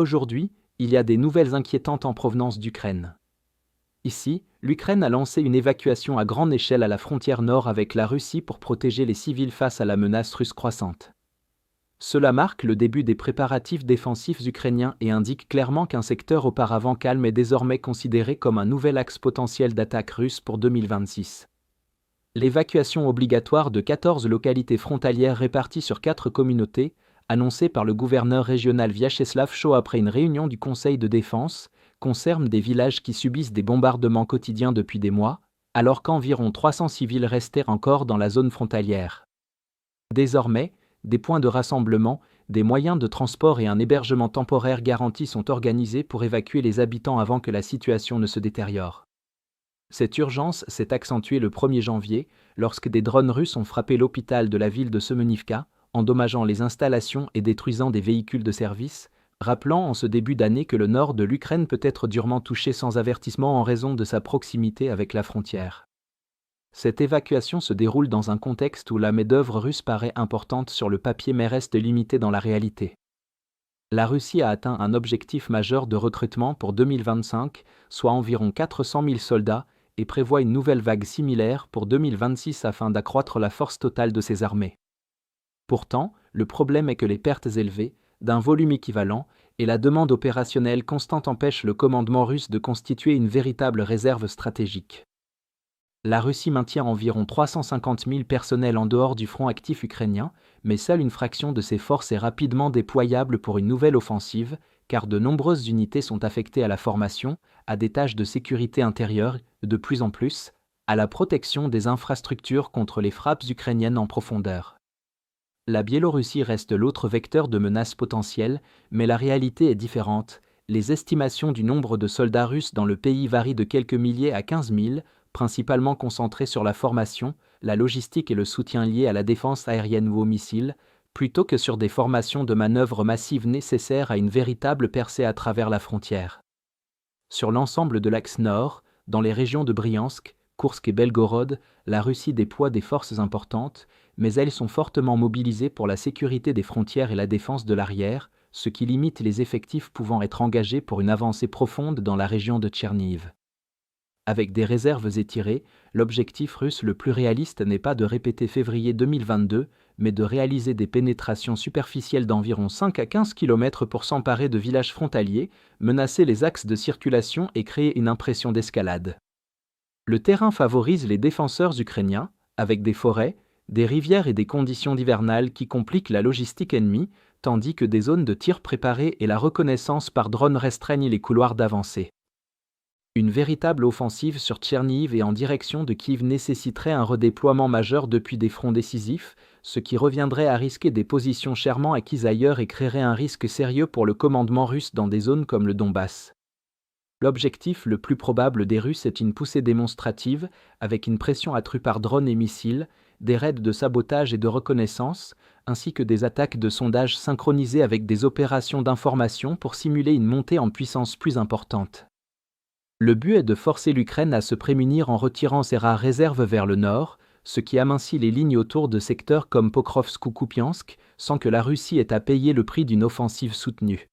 Aujourd'hui, il y a des nouvelles inquiétantes en provenance d'Ukraine. Ici, l'Ukraine a lancé une évacuation à grande échelle à la frontière nord avec la Russie pour protéger les civils face à la menace russe croissante. Cela marque le début des préparatifs défensifs ukrainiens et indique clairement qu'un secteur auparavant calme est désormais considéré comme un nouvel axe potentiel d'attaque russe pour 2026. L'évacuation obligatoire de 14 localités frontalières réparties sur 4 communautés, annoncée par le gouverneur régional Vyacheslav Chaud après une réunion du Conseil de défense, concerne des villages qui subissent des bombardements quotidiens depuis des mois, alors qu'environ 300 civils restaient encore dans la zone frontalière. Désormais, des points de rassemblement, des moyens de transport et un hébergement temporaire garanti sont organisés pour évacuer les habitants avant que la situation ne se détériore. Cette urgence s'est accentuée le 1er janvier, lorsque des drones russes ont frappé l'hôpital de la ville de Semenivka, endommageant les installations et détruisant des véhicules de service, rappelant en ce début d'année que le nord de l'Ukraine peut être durement touché sans avertissement en raison de sa proximité avec la frontière. Cette évacuation se déroule dans un contexte où la main-d'œuvre russe paraît importante sur le papier mais reste limitée dans la réalité. La Russie a atteint un objectif majeur de recrutement pour 2025, soit environ 400 000 soldats, et prévoit une nouvelle vague similaire pour 2026 afin d'accroître la force totale de ses armées. Pourtant, le problème est que les pertes élevées, d'un volume équivalent, et la demande opérationnelle constante empêchent le commandement russe de constituer une véritable réserve stratégique. La Russie maintient environ 350 000 personnels en dehors du front actif ukrainien, mais seule une fraction de ses forces est rapidement déployable pour une nouvelle offensive, car de nombreuses unités sont affectées à la formation, à des tâches de sécurité intérieure, de plus en plus, à la protection des infrastructures contre les frappes ukrainiennes en profondeur. La Biélorussie reste l'autre vecteur de menaces potentielles, mais la réalité est différente. Les estimations du nombre de soldats russes dans le pays varient de quelques milliers à 15 000, principalement concentrés sur la formation, la logistique et le soutien lié à la défense aérienne ou aux missiles, plutôt que sur des formations de manœuvres massives nécessaires à une véritable percée à travers la frontière. Sur l'ensemble de l'axe nord, dans les régions de Briansk, Koursk et Belgorod, la Russie déploie des forces importantes, mais elles sont fortement mobilisées pour la sécurité des frontières et la défense de l'arrière, ce qui limite les effectifs pouvant être engagés pour une avancée profonde dans la région de Tcherniv. Avec des réserves étirées, l'objectif russe le plus réaliste n'est pas de répéter février 2022, mais de réaliser des pénétrations superficielles d'environ 5 à 15 km pour s'emparer de villages frontaliers, menacer les axes de circulation et créer une impression d'escalade. Le terrain favorise les défenseurs ukrainiens, avec des forêts, des rivières et des conditions hivernales qui compliquent la logistique ennemie, tandis que des zones de tir préparées et la reconnaissance par drone restreignent les couloirs d'avancée. Une véritable offensive sur Tcherniv et en direction de Kiev nécessiterait un redéploiement majeur depuis des fronts décisifs, ce qui reviendrait à risquer des positions chèrement acquises ailleurs et créerait un risque sérieux pour le commandement russe dans des zones comme le Donbass. L'objectif le plus probable des Russes est une poussée démonstrative, avec une pression accrue par drones et missiles, des raids de sabotage et de reconnaissance, ainsi que des attaques de sondage synchronisées avec des opérations d'information pour simuler une montée en puissance plus importante. Le but est de forcer l'Ukraine à se prémunir en retirant ses rares réserves vers le nord, ce qui amincit les lignes autour de secteurs comme Pokrovsk ou Kupiansk, sans que la Russie ait à payer le prix d'une offensive soutenue.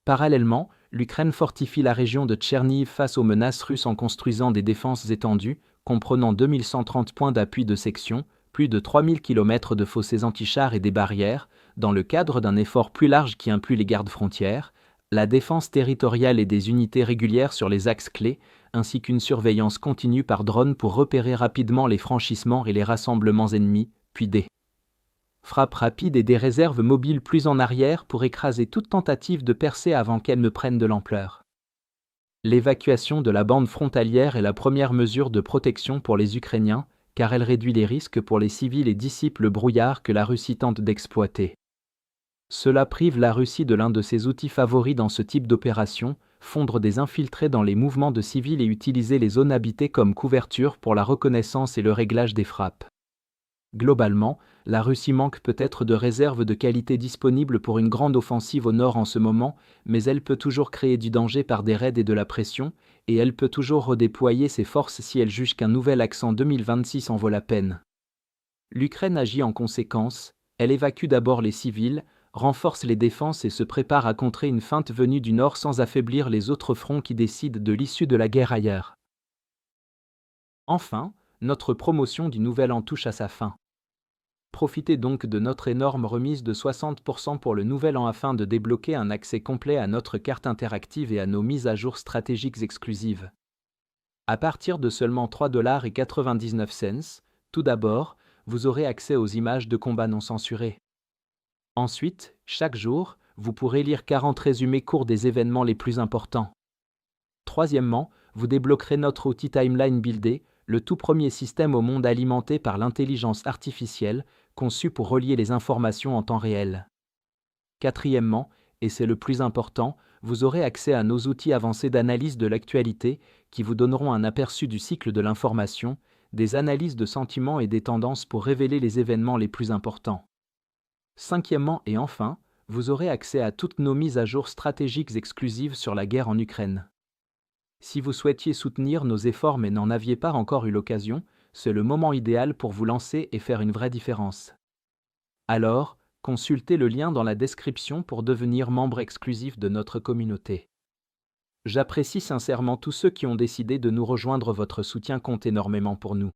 Parallèlement, l'Ukraine fortifie la région de Tcherniv face aux menaces russes en construisant des défenses étendues, comprenant 2130 points d'appui de section, plus de 3000 km de fossés anti-chars et des barrières, dans le cadre d'un effort plus large qui inclut les gardes-frontières, la défense territoriale et des unités régulières sur les axes clés, ainsi qu'une surveillance continue par drone pour repérer rapidement les franchissements et les rassemblements ennemis, puis des frappes rapides et des réserves mobiles plus en arrière pour écraser toute tentative de percée avant qu'elle ne prenne de l'ampleur. L'évacuation de la bande frontalière est la première mesure de protection pour les Ukrainiens, car elle réduit les risques pour les civils et dissipe le brouillard que la Russie tente d'exploiter. Cela prive la Russie de l'un de ses outils favoris dans ce type d'opération, fondre des infiltrés dans les mouvements de civils et utiliser les zones habitées comme couverture pour la reconnaissance et le réglage des frappes. Globalement, la Russie manque peut-être de réserves de qualité disponibles pour une grande offensive au nord en ce moment, mais elle peut toujours créer du danger par des raids et de la pression, et elle peut toujours redéployer ses forces si elle juge qu'un nouvel accent 2026 en vaut la peine. L'Ukraine agit en conséquence, elle évacue d'abord les civils, renforce les défenses et se prépare à contrer une feinte venue du nord sans affaiblir les autres fronts qui décident de l'issue de la guerre ailleurs. Enfin, notre promotion du Nouvel An touche à sa fin. Profitez donc de notre énorme remise de 60% pour le Nouvel An afin de débloquer un accès complet à notre carte interactive et à nos mises à jour stratégiques exclusives. À partir de seulement 3,99 $, tout d'abord, vous aurez accès aux images de combat non censurées. Ensuite, chaque jour, vous pourrez lire 40 résumés courts des événements les plus importants. Troisièmement, vous débloquerez notre outil Timeline Builder, le tout premier système au monde alimenté par l'intelligence artificielle, conçu pour relier les informations en temps réel. Quatrièmement, et c'est le plus important, vous aurez accès à nos outils avancés d'analyse de l'actualité qui vous donneront un aperçu du cycle de l'information, des analyses de sentiments et des tendances pour révéler les événements les plus importants. Cinquièmement et enfin, vous aurez accès à toutes nos mises à jour stratégiques exclusives sur la guerre en Ukraine. Si vous souhaitiez soutenir nos efforts mais n'en aviez pas encore eu l'occasion, c'est le moment idéal pour vous lancer et faire une vraie différence. Alors, consultez le lien dans la description pour devenir membre exclusif de notre communauté. J'apprécie sincèrement tous ceux qui ont décidé de nous rejoindre, votre soutien compte énormément pour nous.